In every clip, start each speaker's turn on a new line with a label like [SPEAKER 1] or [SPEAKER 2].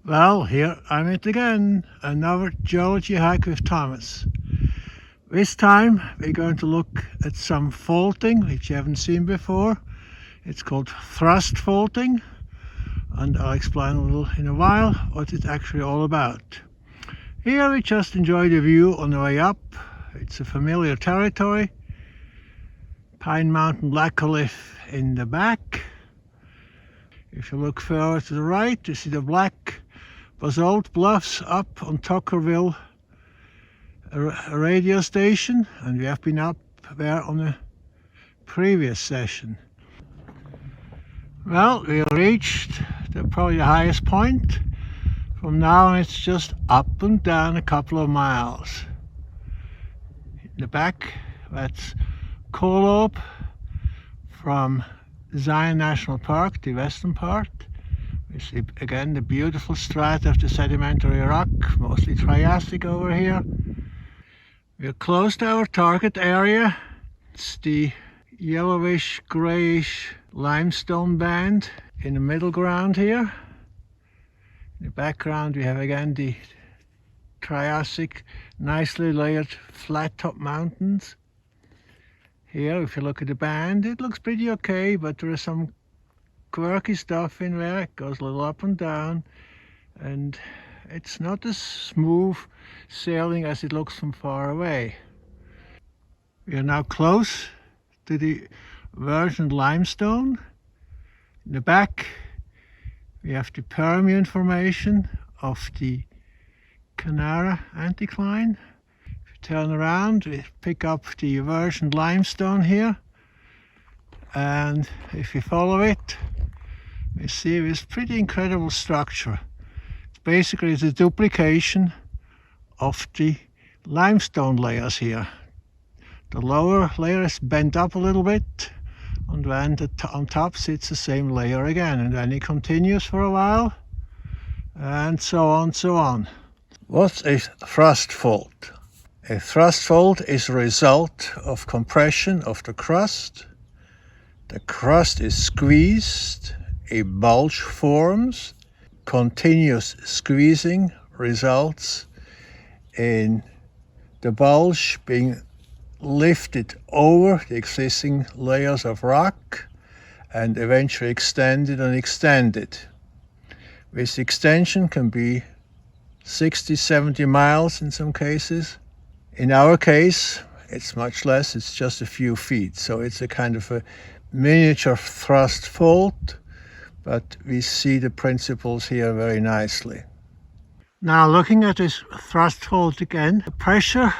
[SPEAKER 1] Well, here I'm it again, another geology hike with Thomas. This time we're going to look at some faulting which you haven't seen before. It's called thrust faulting, and I'll explain a little in a while what it's actually all about. Here we just enjoy the view on the way up. It's a familiar territory. Pine Mountain Laccolith in the back. If you look further to the right, you see the black basalt bluffs up on Tuckerville, a radio station, and we have been up there on a previous session. Well, we reached probably the highest point. From now on it's just up and down a couple of miles. In the back, that's Kolob from Zion National Park, the western part. We see again the beautiful strata of the sedimentary rock, mostly Triassic over here. We are close to our target area. It's the yellowish, grayish limestone band in the middle ground here. In the background we have again the Triassic, nicely layered flat top mountains. Here, if you look at the band, it looks pretty okay, but there is some quirky stuff in there. It goes a little up and down, and it's not as smooth sailing as it looks from far away. We are now close to the Inversion Limestone. In the back we have the Permian formation of the Canara anticline. If you turn around, we pick up the Inversion Limestone here, and if you follow it, we see this pretty incredible structure. Basically it's a duplication of the limestone layers here. The lower layer is bent up a little bit, and then on top sits the same layer again, and then it continues for a while, and so on, so on. What's a thrust fault? A thrust fault is a result of compression of the crust. The crust is squeezed, a bulge forms. Continuous squeezing results in the bulge being lifted over the existing layers of rock and eventually extended and extended. This extension can be 60-70 miles in some cases. In our case, it's much less, it's just a few feet. So it's a kind of a miniature thrust fault, but we see the principles here very nicely. Now looking at this thrust fault again, the pressure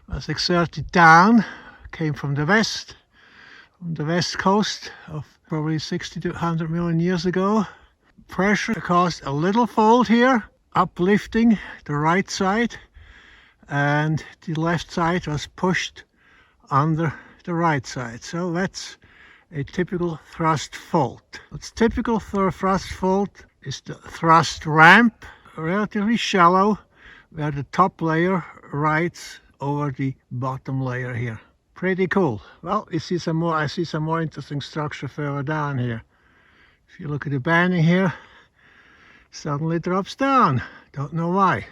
[SPEAKER 1] was exerted down, came from the west coast of probably 60 to 100 million years ago. Pressure caused a little fold here, uplifting the right side, and the left side was pushed under the right side. So that's a typical thrust fault. What's typical for a thrust fault is the thrust ramp, relatively shallow, where the top layer rides over the bottom layer here. Pretty cool. Well, I see some more interesting structure further down here. If you look at the banding here, suddenly it drops down. Don't know why.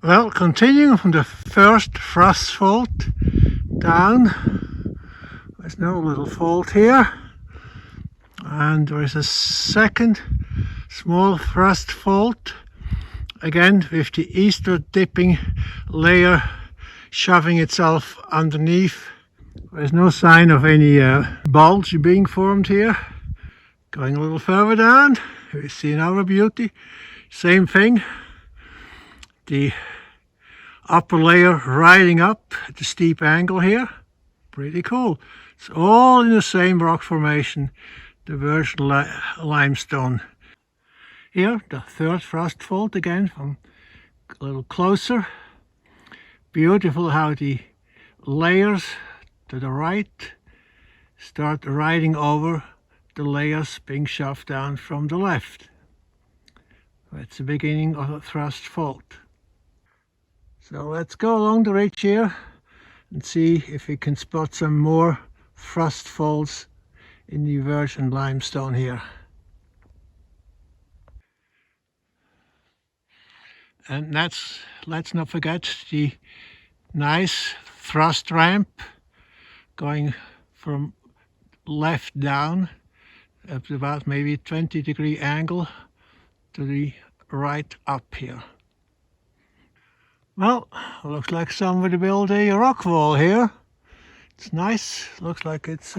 [SPEAKER 1] Well, continuing from the first thrust fault down, there's no little fault here, and there is a second small thrust fault, again with the eastward dipping layer shoving itself underneath. There's no sign of any bulge being formed here. Going a little further down, we see another beauty. Same thing. The upper layer riding up at the steep angle here. Pretty cool. It's all in the same rock formation, the Inversion Limestone. Here, the third thrust fault again, from a little closer. Beautiful how the layers to the right start riding over the layers being shoved down from the left. That's the beginning of a thrust fault. So let's go along the ridge here and see if we can spot some more thrust faults in the Inversion Limestone here. And let's not forget the nice thrust ramp going from left down at about maybe 20-degree angle to the right up here. Well, looks like somebody built a rock wall here. It's nice. Looks like it's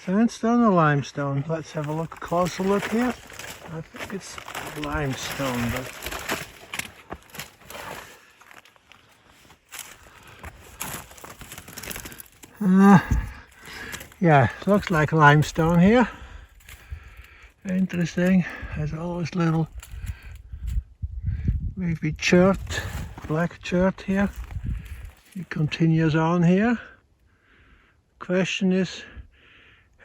[SPEAKER 1] sandstone or limestone. Let's have a closer look here. I think it's limestone, but yeah, looks like limestone here. Interesting. Has always little maybe chert, black chert here. It continues on here. Question is,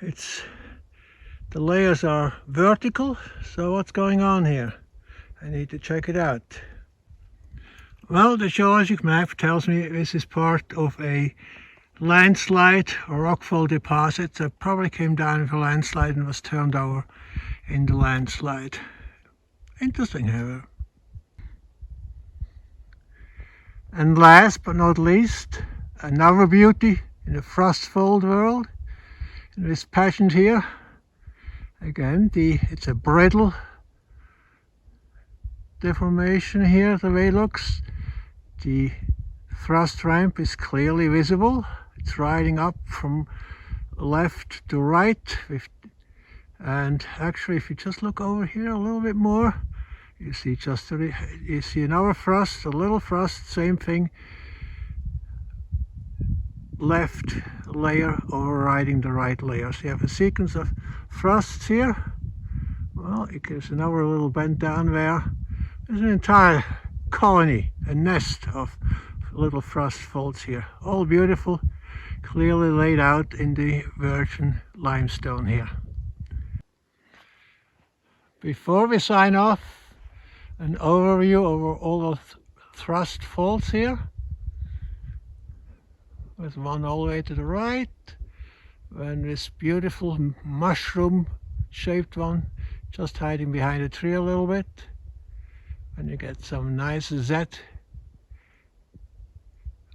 [SPEAKER 1] the layers are vertical, so what's going on here? I need to check it out. Well, the geologic map tells me this is part of a landslide or rockfall deposit that probably came down with a landslide and was turned over in the landslide. Interesting, however. And last but not least, another beauty in the frost-filled world. In this pageant here, again, it's a brittle deformation here, the way it looks. The thrust ramp is clearly visible. It's riding up from left to right. And actually, if you just look over here a little bit more, you see you see another thrust, a little thrust, same thing. Left layer overriding the right layer. So you have a sequence of thrusts here. Well, it gives another little bend down there. There's an entire colony, a nest of little thrust faults here. All beautiful, clearly laid out in the virgin limestone here. Before we sign off, an overview over all the thrust faults here. With one all the way to the right, and this beautiful mushroom shaped one just hiding behind a tree a little bit, and you get some nice Z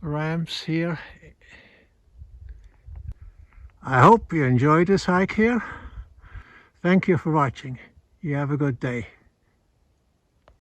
[SPEAKER 1] ramps here. I hope you enjoyed this hike here. Thank you for watching. You have a good day.